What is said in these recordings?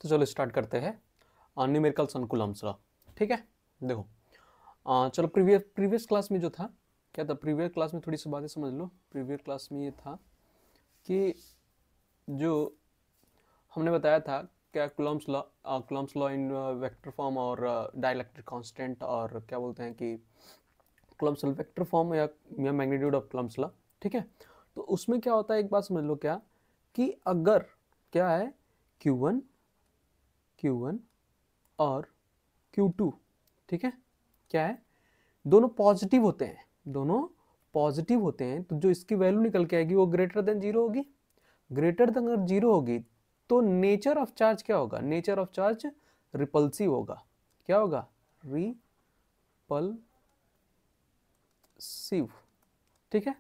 तो चलो स्टार्ट करते हैं न्यूमेरिकल्स ऑन कूलम्ब्स लॉ। ठीक है, देखो चलो प्रीवियस क्लास में जो था क्या था, प्रीवियस क्लास में थोड़ी सी बातें समझ लो। प्रीवियस क्लास में ये था कि जो हमने बताया था क्या Coulomb's law in vector form और डाइलेक्ट्रिक कांस्टेंट, और क्या बोलते हैं कि कूलम्ब्स वेक्टर फॉर्म या मैग्नीट्यूड ऑफ कूलम्ब्स लॉ। ठीक है, तो उसमें क्या होता है एक बात समझ लो, क्या कि अगर क्या है Q1 और Q2, ठीक है, क्या है दोनों पॉजिटिव होते हैं, तो जो इसकी वैल्यू निकल के आएगी वो ग्रेटर देन जीरो होगी। ग्रेटर देन अगर जीरो होगी तो नेचर ऑफ चार्ज क्या होगा, नेचर ऑफ चार्ज रिपल्सिव होगा। क्या होगा, रिपल्सिव। ठीक है,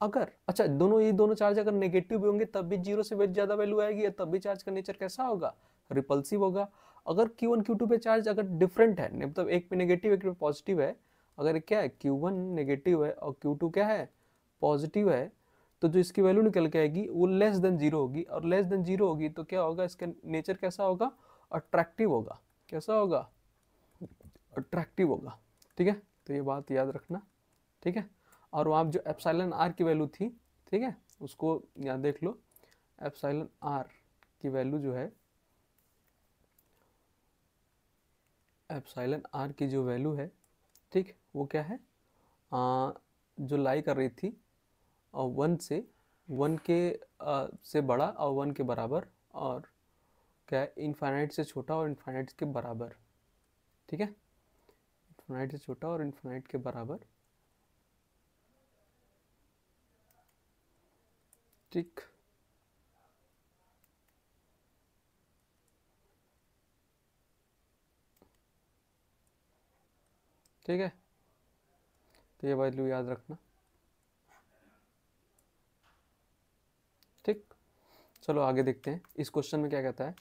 अगर अच्छा ये दोनों चार्ज अगर नेगेटिव भी होंगे तब भी जीरो से ज्यादा वैल्यू आएगी, तब भी चार्ज का नेचर कैसा होगा, रिपल्सिव होगा। अगर Q1 Q2 पे चार्ज अगर डिफरेंट है, मतलब एक पे नेगेटिव एक पे पॉजिटिव है, अगर क्या है Q1 नेगेटिव है और Q2 क्या है पॉजिटिव है, तो जो इसकी वैल्यू निकल के आएगी वो लेस देन जीरो होगी, और लेस देन जीरो होगी तो क्या होगा, इसका नेचर कैसा होगा, अट्रैक्टिव होगा। कैसा होगा, अट्रैक्टिव होगा। ठीक है, तो ये बात याद रखना। ठीक है, और वहाँ जो एप्सिलॉन आर की वैल्यू थी, ठीक है, उसको यहाँ देख लो। एप्सिलॉन आर की वैल्यू जो है, एप्सिलॉन आर की जो वैल्यू है, ठीक, वो क्या है, जो लाई कर रही थी और वन के से बड़ा और वन के बराबर, और क्या है इनफाइनाइट से छोटा और इनफाइनाइट के बराबर। ठीक है, इनफाइनाइट से छोटा और इनफाइनाइट के बराबर। ठीक, ठीक है, तो ये वैल्यू याद रखना। ठीक, चलो आगे देखते हैं इस क्वेश्चन में क्या कहता है।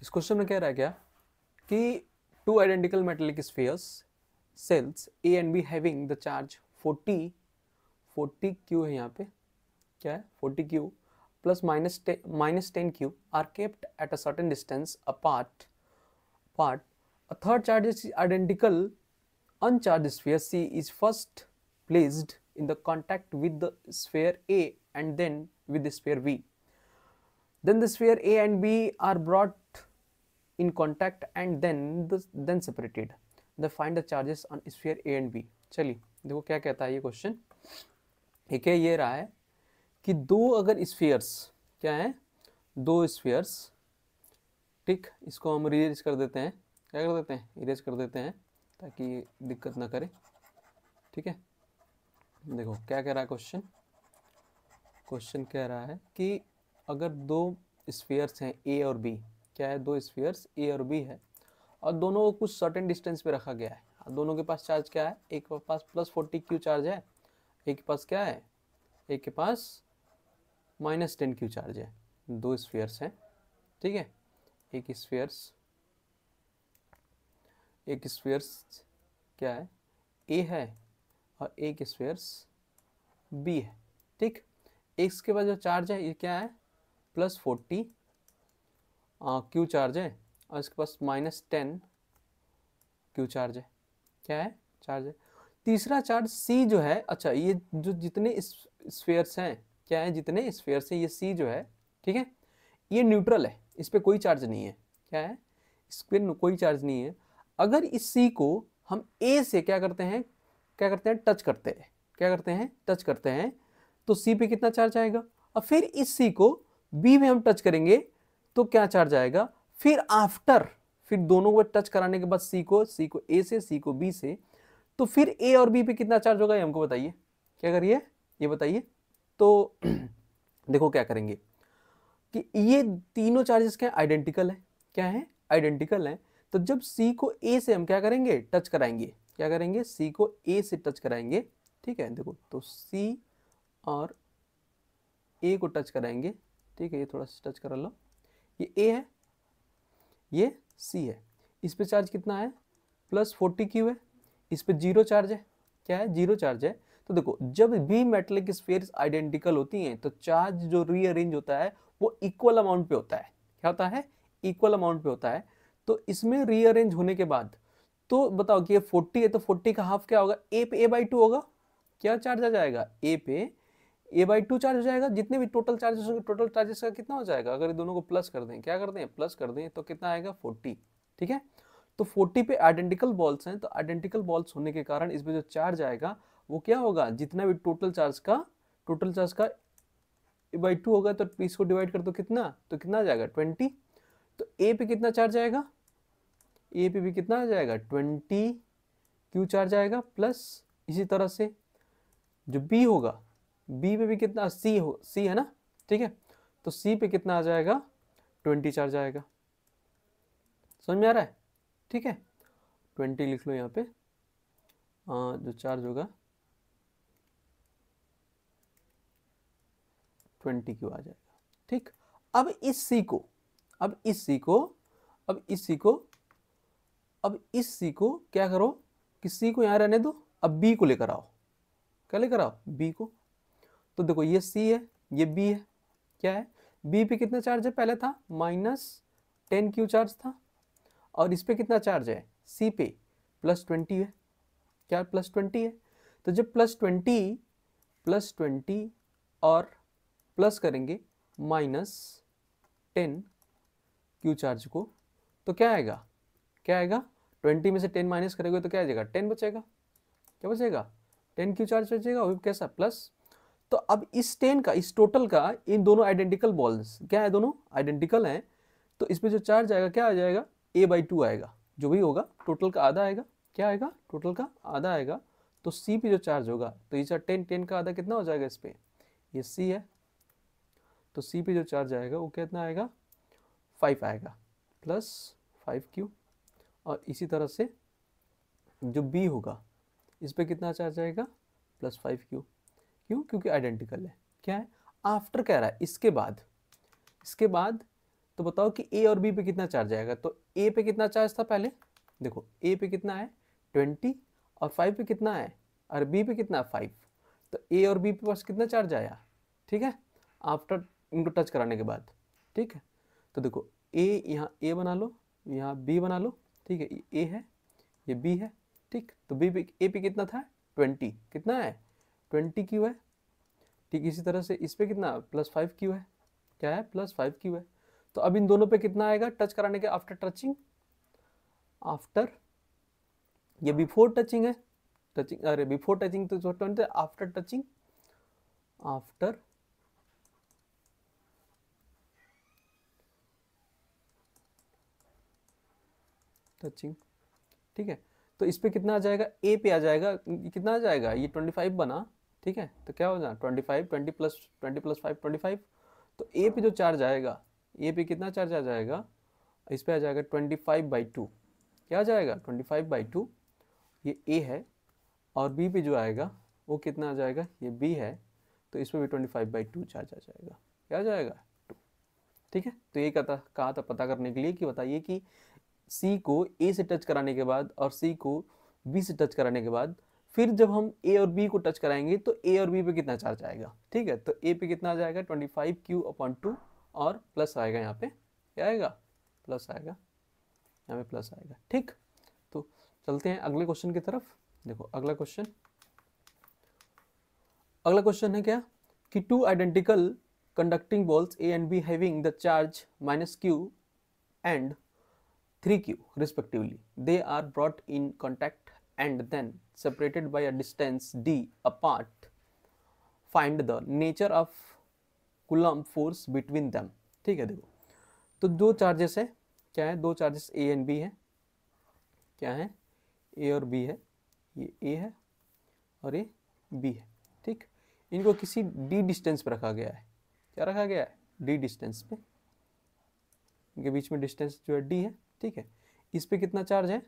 इस क्वेश्चन में कह रहा है क्या कि two identical metallic spheres cells A and B having the charge 40 Q है, यहाँ पे क्या है 40 Q plus minus 10 Q are kept at a certain distance apart. A third charge is identical uncharged sphere C is first placed in the contact with the sphere A and then with the sphere B. Then the sphere A and B are brought in contact and then separated. Then find the charges on sphere A and B. चलिए देखो क्या कहता है ये question. एक है ये रहा है कि दो अगर स्फीयर्स, क्या है दो स्फीयर्स, ठीक, इसको हम इरेज कर देते हैं, क्या कर देते हैं, इरेज कर देते हैं ताकि दिक्कत ना करे। ठीक है, देखो क्या कह रहा है क्वेश्चन। क्वेश्चन कह रहा है कि अगर दो स्फीयर्स हैं A और B, क्या है दो स्फीयर्स A और B है, और दोनों को कुछ सर्टेन डिस्टेंस पे रखा गया है, दोनों के पास चार्ज क्या है, एक के पास प्लस 40 Q चार्ज है, एक के पास क्या है, एक के पास माइनस 10 Q चार्ज है। दो स्फीयर्स हैं, ठीक है, एक स्फीयर्स क्या है A है और एक स्फीयर्स B है। ठीक, एक के पास जो चार्ज है ये क्या है प्लस 40 Q चार्ज है, और इसके पास माइनस 10 Q चार्ज है। क्या है चार्ज है। तीसरा चार्ज C जो है, अच्छा ये जो जितने स्फीयर्स हैं, क्या है जितने स्फीयर्स हैं, ये C जो है, ठीक है, ये न्यूट्रल है, इस पे कोई चार्ज नहीं है। क्या है, इस पे कोई चार्ज नहीं है। अगर इस C को हम A से क्या करते हैं, टच करते हैं, टच करते हैं, तो C पे कितना चार्ज आएगा, और फिर इस C को B में हम टच करेंगे तो क्या चार्ज आएगा, फिर दोनों को टच कराने के बाद C को A से, C को B से, तो फिर A और B पे कितना चार्ज होगा ये हमको बताइए, क्या करिए ये बताइए। तो देखो क्या करेंगे कि ये तीनों चार्जेस क्या आइडेंटिकल है, क्या है आइडेंटिकल है, तो जब C को A से हम क्या करेंगे टच कराएंगे, क्या करेंगे C को A से टच कराएंगे। ठीक है, देखो तो C और A को टच कराएंगे, ठीक है, ये थोड़ा सा टच करा लो, ये A है ये C है, इस पे चार्ज कितना है प्लस 40 Q है, इस पे जीरो चार्ज है, क्या है जीरो चार्ज है, तो देखो जब भी मेटेलिक स्फीयर्स आइडेंटिकल होती हैं तो चार्ज जो रीअरेंज होता है वो इक्वल अमाउंट पे होता है। क्या होता है? इक्वल अमाउंट पे होता है। तो इसमें रीअरेंज होने के बाद तो बताओ कि ये 40 है तो 40 का हाफ क्या होगा? ए पे A/2 होगा। क्या चार्ज आ जाएगा? ए पे A/2 चार्ज हो जाएगा। जितने भी टोटल चार्जेस होंगे टोटल चार्जेस का कितना हो जाएगा? अगर दोनों को प्लस कर दें, क्या कर दें? प्लस कर दें तो कितना आएगा? 40। ठीक है, तो 40 पे आइडेंटिकल बॉल्स हैं, तो आइडेंटिकल बॉल्स होने के कारण इसमें जो चार्ज आएगा वो क्या होगा? जितना भी टोटल चार्ज का A/2 होगा तो इसको डिवाइड कर दो कितना, तो कितना आ जाएगा? 20। तो ए पे कितना चार्ज आएगा? ए पे भी कितना आ जाएगा? 20 क्यू चार्ज आएगा। प्लस इसी तरह से जो बी होगा, बी पे भी कितना, सी है ना, ठीक है, तो सी पे कितना आ जाएगा? 20 चार्ज आएगा। समझ में आ रहा है? ठीक है, 20 लिख लो यहाँ पे। जो चार्ज होगा 20 क्यू आ जाएगा। ठीक, अब इस सी को क्या करो कि सी को यहाँ रहने दो, अब बी को लेकर आओ। क्या लेकर आओ? बी को। तो देखो ये सी है, ये बी है। क्या है? बी पे कितना चार्ज है? पहले था -10 क्यू चार्ज था, और इस पे कितना चार्ज है? सी पे +20 है। क्या +20 है? तो जब +20 और प्लस करेंगे -10 क्यू चार्ज को, तो क्या आएगा? 20 में से 10 माइनस करेंगे तो क्या आ जाएगा? 10 बचेगा। क्या बचेगा? 10 क्यू चार्ज बचेगा, वो कैसा? प्लस। तो अब इस 10 का, इस टोटल का, इन दोनों आइडेंटिकल बॉल्स क्या है? दोनों आइडेंटिकल हैं, तो इसमें जो चार्ज आएगा क्या आ जाएगा? A/2 आएगा। जो भी होगा टोटल का आधा आएगा। क्या आएगा? टोटल का आधा आएगा। तो सी पे जो चार्ज होगा, तो ये 10 का आधा कितना हो जाएगा? इस पे ये सी है, तो सी पे जो चार्ज आएगा वो कितना आएगा? 5 आएगा, +5 क्यू। और इसी तरह से जो बी होगा इस पे कितना चार्ज आएगा? +5 क्यू। क्यों? क्योंकि आइडेंटिकल है। क्या है? आफ्टर कह रहा है, इसके बाद तो बताओ कि ए और बी पे कितना चार्ज आएगा? तो ए पे कितना चार्ज था पहले? देखो ए पे कितना है? 20, और 5 पे कितना है? और बी पे कितना है? 5। तो ए और बी पे पास कितना चार्ज आया? ठीक है, आफ्टर इनको टच कराने के बाद। ठीक है, तो देखो ए, यहाँ ए बना लो, यहाँ बी बना लो। ठीक है, ये ए है, ये बी है। ठीक, तो बी पे, ए पे कितना था? 20। कितना है? 20 क्यू है। ठीक, इसी तरह से इस पे कितना? +5 क्यू है। क्या है? +5 क्यू है। तो अब इन दोनों पे कितना आएगा टच कराने के? आफ्टर टचिंग, ये बिफोर टचिंग है, टचिंग, अरे बिफोर टचिंग तो जो टर्न थे, आफ्टर टचिंग, ठीक है, तो इस पे कितना आ जाएगा? ए पे आ जाएगा, कितना आ जाएगा? ये 25 बना। ठीक है, तो क्या हो जाए? 25, 20 + 5 25। तो ए पे जो चार्ज आएगा, ए पे कितना चार्ज आ जाएगा? इस पे आ जाएगा 25/2। क्या आ जाएगा? 25/2। ये ए है, और बी पे जो आएगा वो कितना आ जाएगा? ये बी है, तो इस पे भी 25/2 चार्ज आ जाएगा। क्या आ जाएगा? 2। ठीक है, तो ये कहा था पता करने के लिए कि बताइए कि सी को ए से टच कराने के बाद और सी को बी से टच कराने के बाद फिर जब हम ए और बी को टच कराएंगे तो ए और बी पे कितना चार्ज आएगा? ठीक है, तो ए पे कितना आ जाएगा? 25Q/2, और प्लस आएगा यहाँ पे। क्या आएगा? प्लस आएगा, यहाँ पे प्लस आएगा। ठीक, तो चलते हैं अगले क्वेश्चन की तरफ। देखो अगला क्वेश्चन है क्या कि 2 identical conducting balls A and B having the charge -Q and 3Q respectively, they are brought in contact and then separated by a distance d apart. Find the nature of Coulomb force between them. ठीक है, देखो तो दो charges है। क्या है? दो charges A and B है। क्या है? A और B है। ये A है और ये B है। ठीक, इनको किसी d डिस्टेंस पे रखा गया है। क्या रखा गया है? d डिस्टेंस पे। इनके बीच में डिस्टेंस जो है d है। ठीक है, इस पे कितना चार्ज है?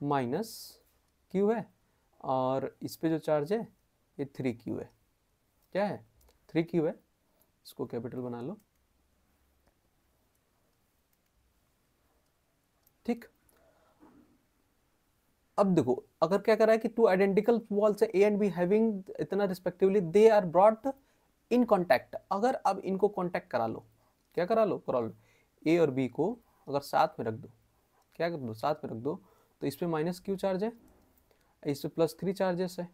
-Q है, और इस पे जो चार्ज है ये 3Q है। क्या है? 3Q है। इसको कैपिटल बना लो। ठीक, अब देखो अगर क्या कर रहा है कि two identical walls A and B having इतना respectively they are brought in contact, अगर अब इनको कॉन्टैक्ट करा लो, क्या करा लो ए और बी को अगर साथ में रख दो, क्या कर दो साथ में रख दो, तो इस पे माइनस क्यू चार्ज है, इस पे प्लस 3 चार्जेस है,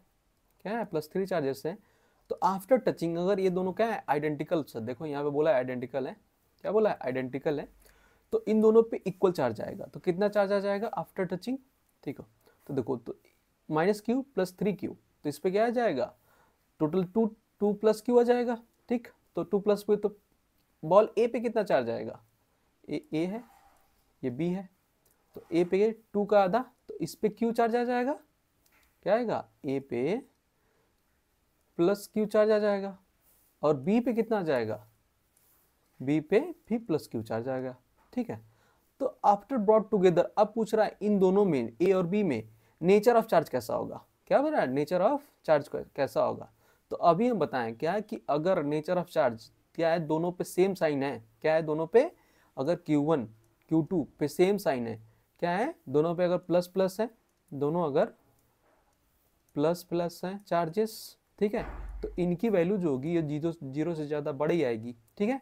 क्या है प्लस 3 चार्जेस है। तो आफ्टर टचिंग अगर ये दोनों क्या है आइडेंटिकल, सर देखो यहाँ पे बोला है आइडेंटिकल है, क्या बोला है आइडेंटिकल है, तो इन दोनों पे इक्वल चार्ज आएगा, तो कितना चार्ज आ जाएगा आफ्टर टचिंग, ठीक है। तो देखो तो माइनस क्यू प्लस 3 क्यू, तो इस पे क्या आ जाएगा टोटल 2 प्लस क्यू आ जाएगा, ठीक। तो 2 प्लस क्यू, तो बॉल ए पे कितना चार्ज आएगा, ए है, ये बी है, तो ए पे 2 का आधा, तो इस पे क्यू चार्ज आ जाएगा, क्या आएगा ए पे प्लस क्यू चार्ज आ जाएगा, और बी पे कितना आ जाएगा, बी पे भी प्लस क्यू चार्ज आएगा, ठीक है। तो आफ्टर ब्रॉट टुगेदर अब पूछ रहा है इन दोनों में ए और बी में नेचर ऑफ चार्ज कैसा होगा, क्या बोल रहा है नेचर ऑफ चार्ज कैसा होगा। तो अभी हम बताएं क्या है कि अगर नेचर ऑफ चार्ज क्या है, दोनों पे सेम साइन है, क्या है दोनों पे अगर Q1 Q2 पे सेम साइन है, क्या है दोनों पे अगर प्लस प्लस है, दोनों अगर प्लस प्लस है चार्जेस, ठीक है, तो इनकी वैल्यू जो होगी ये जीरो से ज़्यादा बड़ी आएगी, ठीक है।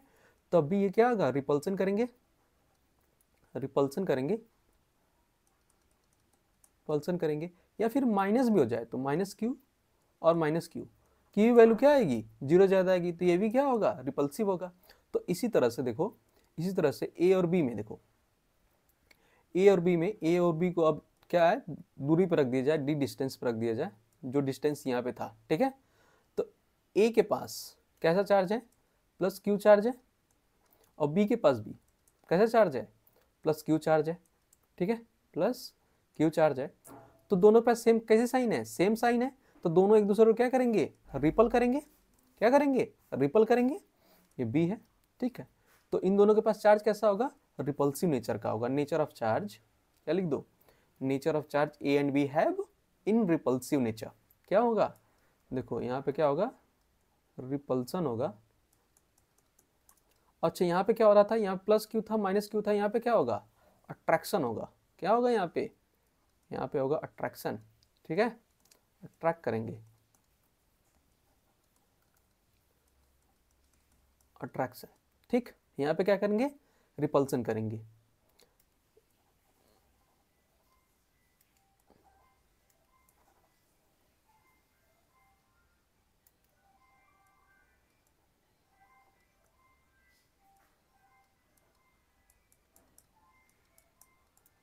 तो अभी ये क्या होगा रिपल्सन करेंगे, रिपल्सन करेंगे, या फिर माइनस भी हो जाए तो माइनस क्यू और माइनस क्यू की वैल्यू क्या आएगी जीरो ज़्यादा आएगी, तो ये भी क्या होगा रिपल्सिव होगा। तो इसी तरह से देखो, इसी तरह से ए और बी में देखो, ए और बी को अब क्या है दूरी पर रख दिया जाए, डी डिस्टेंस पर रख दिया जाए, जो डिस्टेंस यहाँ पे था, ठीक है। तो ए के पास कैसा चार्ज है प्लस क्यू चार्ज है, और बी के पास भी कैसा चार्ज है प्लस क्यू चार्ज है, ठीक है, प्लस क्यू चार्ज है। तो दोनों पे सेम कैसे साइन है, सेम साइन है, तो दोनों एक दूसरे को क्या करेंगे रिपल करेंगे, क्या करेंगे रिपल करेंगे, ये बी है, ठीक है। तो इन दोनों के पास चार्ज कैसा होगा रिपल्सिव नेचर का होगा, नेचर ऑफ चार्ज क्या लिख दो, nature of charge A and B have in repulsive nature, क्या होगा देखो यहाँ पे क्या होगा रिपल्सन होगा। अच्छा यहाँ पे क्या हो रहा था, यहाँ प्लस क्यू था माइनस क्यू था, यहाँ पे क्या होगा अट्रैक्शन होगा, क्या होगा यहाँ पे होगा अट्रैक्शन, ठीक है, अट्रैक्ट करेंगे, अट्रैक्शन, ठीक। यहाँ पे क्या करेंगे रिपल्सन करेंगे,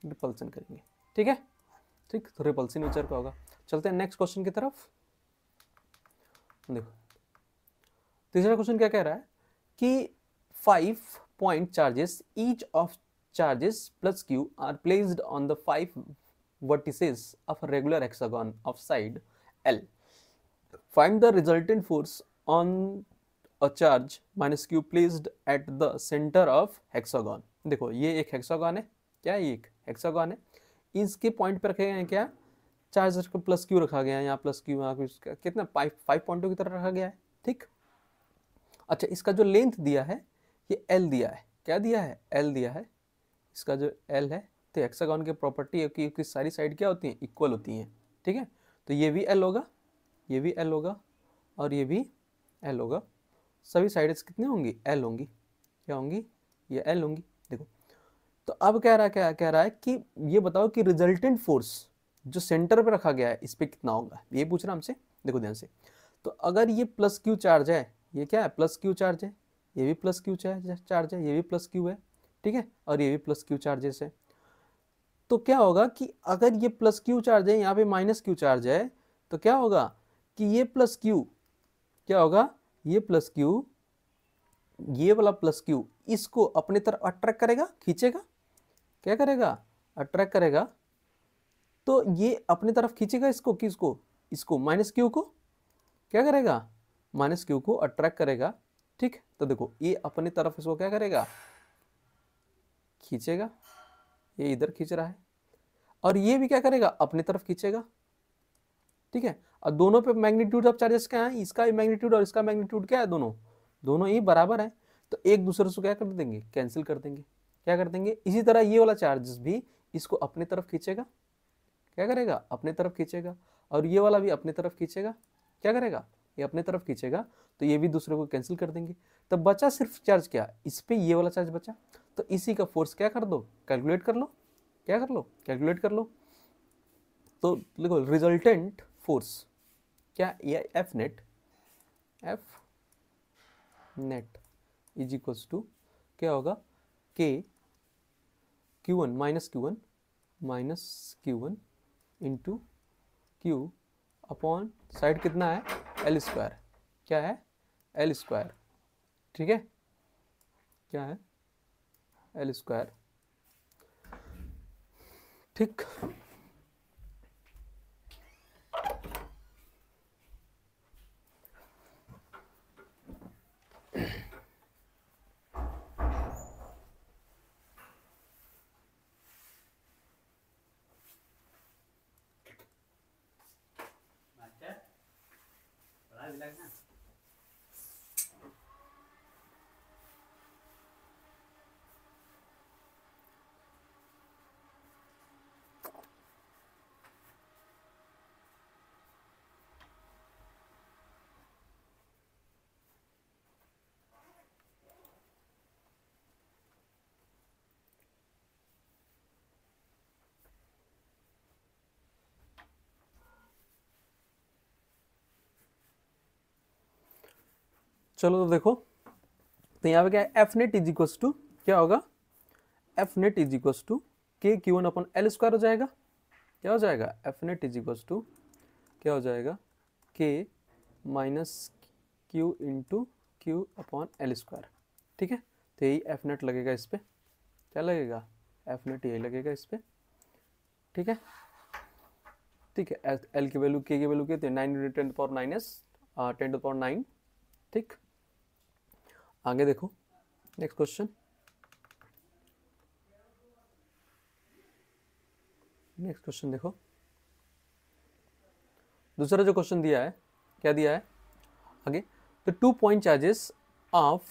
रिपल्सन करेंगे, ठीक है, ठीक। तो रिपल्सिव नेचर का होगा। चलते हैं नेक्स्ट क्वेश्चन की तरफ। देखो तीसरा क्वेश्चन क्या कह रहा है कि 5 point charges each of charges plus Q R placed on the 5 vertices of a regular hexagon of side L. Find the resultant force on a charge minus q placed at the center of hexagon. देखो ये एक hexagon है, क्या है ये एक hexagon है, इसके पॉइंट पे रखे गए हैं क्या चार्ज को प्लस क्यू रखा गया है, यहाँ प्लस क्यू यहाँ कितना 5 पॉइंटों की तरह रखा गया है, ठीक। अच्छा इसका जो लेंथ दिया है ये L दिया है, क्या दिया है L दिया है, इसका जो L है, तो हेक्सागन की प्रॉपर्टी है कि इसकी सारी साइड क्या होती हैं इक्वल होती हैं, ठीक है। तो ये भी L होगा, ये भी L होगा, और ये भी L होगा, सभी साइड्स कितने होंगी L होंगी, क्या होंगी ये L होंगी। देखो तो अब कह रहा है कि ये बताओ कि रिजल्टेंट फोर्स जो सेंटर पे रखा गया है इस पे कितना होगा, ये पूछ रहा हमसे। देखो ध्यान से, तो अगर ये प्लस क्यू चार्ज है, ये क्या है प्लस क्यू चार्ज है, ये भी प्लस क्यू चार्ज है, ये भी प्लस क्यू है, ठीक है, और ये भी प्लस क्यू चार्जेस है। तो क्या होगा कि अगर ये प्लस क्यू चार्ज है, यहाँ पे माइनस क्यू चार्ज है, तो क्या होगा कि ये प्लस क्यू क्या होगा, ये प्लस क्यू, ये वाला प्लस क्यू इसको अपनी तरफ अट्रैक्ट करेगा, खींचेगा, क्या करेगा अट्रैक्ट करेगा, तो ये अपनी तरफ खींचेगा इसको, किसको इसको माइनस क्यू को, क्या करेगा माइनस क्यू को अट्रैक्ट करेगा, ठीक। तो देखो ये अपनी तरफ इसको क्या करेगा खींचेगा, ये इधर खींच रहा है, और ये भी क्या करेगा अपनी तरफ खींचेगा, ठीक है। और दोनों पे मैग्नीट्यूड ऑफ चार्जेस क्या है, इसका मैग्नीट्यूड और इसका मैग्नीट्यूड क्या है, दोनों ही बराबर है, तो एक दूसरे से क्या कर देंगे कैंसिल कर देंगे, क्या कर देंगे। इसी तरह ये वाला चार्जेस भी इसको अपनी तरफ खींचेगा, क्या करेगा, अपने तरफ खींचेगा, और ये वाला भी अपने तरफ खींचेगा, क्या करेगा, ये अपने तरफ खींचेगा, तो ये भी दूसरे को कैंसिल कर देंगे। तो बचा सिर्फ चार्ज क्या, इस पे ये वाला चार्ज बचा, तो इसी का फोर्स क्या कर दो, कैलकुलेट कर लो, क्या कर लो, कैलकुलेट कर लो। तो देखो रिजल्टेंट फोर्स क्या, ये F net, F net is equals to क्या होगा, K Q1 minus Q1 into Q upon side कितना है, एल स्क्वायर, क्या है, एल स्क्वायर, ठीक है, क्या है, एल स्क्वायर, ठीक। चलो तो देखो, तो यहाँ पे क्या है, F net is equals to क्या होगा, F net is equals to K Q1 upon L square हो जाएगा, क्या हो जाएगा, F net is equals to क्या हो जाएगा, K minus Q into Q upon L square, ठीक है। तो यही एफ नेट लगेगा इस पर, क्या लगेगा, एफ नेट यही लगेगा इस पर, ठीक है, ठीक है। एल की वैल्यू, के की वैल्यू कितनी है, 9 × 10⁻9, ठीक। आगे देखो नेक्स्ट क्वेश्चन, नेक्स्ट क्वेश्चन देखो, दूसरा जो क्वेश्चन दिया है, क्या दिया है आगे, the 2 point charges of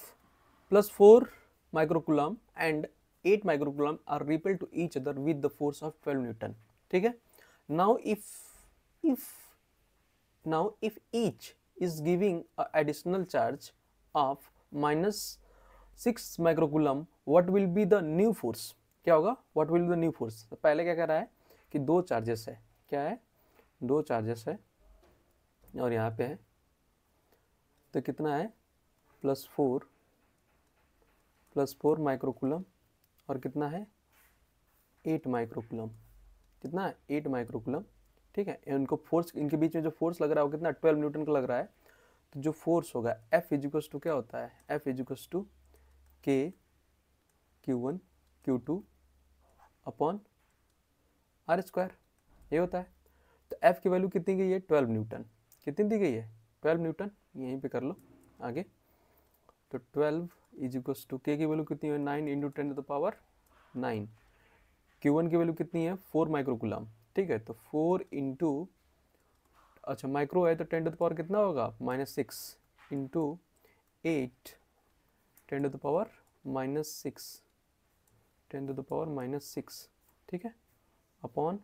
+4 microcoulomb and 8 microcoulomb are repelled to each other with the force of 12 Newton, ठीक है। now if now if each is giving a additional charge of -6 microcoulomb, what will be the new force, क्या होगा, what will be the new force। तो पहले क्या कर रहा है कि दो चार्जेस है, क्या है, दो चार्जेस है, और यहाँ पे है, तो कितना है, +4 माइक्रोकूलम, और कितना है, 8 माइक्रोकूलम, कितना है, 8 माइक्रोकूलम, ठीक है। इनको फोर्स, इनके बीच में जो फोर्स लग रहा है वो कितना, 12 न्यूटन का लग रहा है। तो जो फोर्स होगा F इजिकल्स टू क्या होता है, F equals to K Q1 Q2 upon are square, ये होता है। तो F की वैल्यू कितनी गई है, 12 न्यूटन, कितनी दी गई है, 12 न्यूटन, यहीं पे कर लो आगे। तो 12 इज इक्वल्स टू के की वैल्यू कितनी है, 9 इंटू 10⁻9, Q1 की वैल्यू कितनी है, 4 माइक्रोकूलम, ठीक है। तो 4 इंटू, अच्छा माइक्रो है तो 10⁻ कितना होगा, -6 इंटू 8 10⁻⁻6, 10⁻⁻6, ठीक है, अपॉन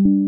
है।